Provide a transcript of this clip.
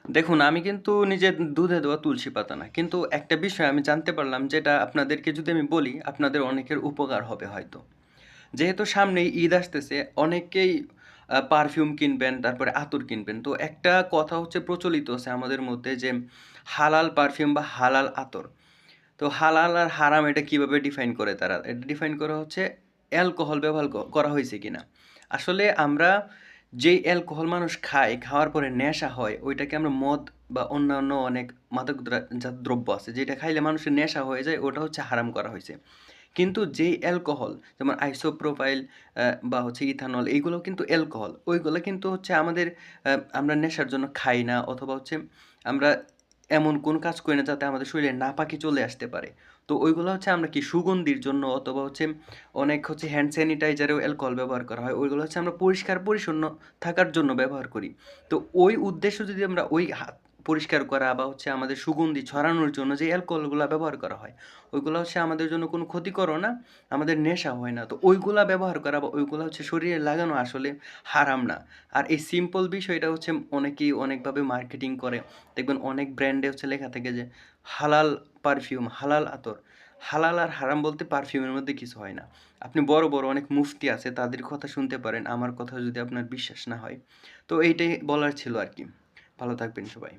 দেখুন, আমি কিন্তু নিজের দুধে দেওয়া তুলসী পাতা না। কিন্তু একটা বিষয় আমি জানতে পারলাম যেটা আপনাদেরকে যদি আমি বলি, আপনাদের অনেকের উপকার হবে হয়তো। যেহেতু সামনেই ঈদ আসতেছে, অনেকেই পারফিউম কিনবেন, তারপরে আতর কিনবেন। তো একটা কথা হচ্ছে প্রচলিত আছে আমাদের মধ্যে যে, হালাল পারফিউম বা হালাল আতর। তো হালাল আর হারাম এটা কিভাবে ডিফাইন করে তারা? এটা ডিফাইন করা হচ্ছে অ্যালকোহল ব্যবহার করা হইছে কিনা। আসলে আমরা যেই অ্যালকোহল মানুষ খায়, খাওয়ার পরে নেশা হয়, ওইটাকে আমরা মদ বা অন্যান্য অনেক মাদক জাত দ্রব্য আছে, যেটা খাইলে মানুষের নেশা হয়ে যায়, ওটা হচ্ছে হারাম করা হইছে। কিন্তু যেই অ্যালকোহল যেমন আইসোপ্রোপাইল বা হচ্ছে ইথানল এইগুলো কিন্তু অ্যালকোহল। ওইগুলা কিন্তু হচ্ছে আমাদের আমরা নেশার জন্য খাই না অথবা হচ্ছে আমরা এমন কোন কাজ করি না যাতে আমাদের শরীরে নাপাকি চলে আসতে পারে। তো ওইগুলা হচ্ছে আমরা কি সুগন্ধির জন্য অথবা হচ্ছে অনেক হচ্ছে হ্যান্ড স্যানিটাইজারেও অ্যালকোহল ব্যবহার করা হয়। ওইগুলো হচ্ছে আমরা পরিষ্কার পরিচ্ছন্ন থাকার জন্য ব্যবহার করি। তো ওই উদ্দেশ্য যদি আমরা ওই হাত পরিষ্কার করা বা হচ্ছে আমাদের সুগন্ধি ছড়ানোর জন্য যে অ্যালকোহলগুলা ব্যবহার করা হয়, ওইগুলা হচ্ছে আমাদের জন্য কোনো ক্ষতিকরও না, আমাদের নেশা হয় না। তো ওইগুলা ব্যবহার করা বা ওইগুলা হচ্ছে শরীরে লাগানো আসলে হারাম না। আর এই সিম্পল বিষয়টা হচ্ছে অনেকেই অনেকভাবে মার্কেটিং করে। দেখবেন অনেক ব্র্যান্ডে হচ্ছে লেখা থাকে যে হালাল পারফিউম, হালাল আতর। হালাল আর হারাম বলতে পারফিউমের মধ্যে কিছু হয় না। আপনি বড়, বড় অনেক মুফতি আছে তাদের কথা শুনতে পারেন, আমার কথা যদি আপনার বিশ্বাস না হয়। তো এইটাই বলার ছিল আরকি। ভালো থাকবেন সবাই।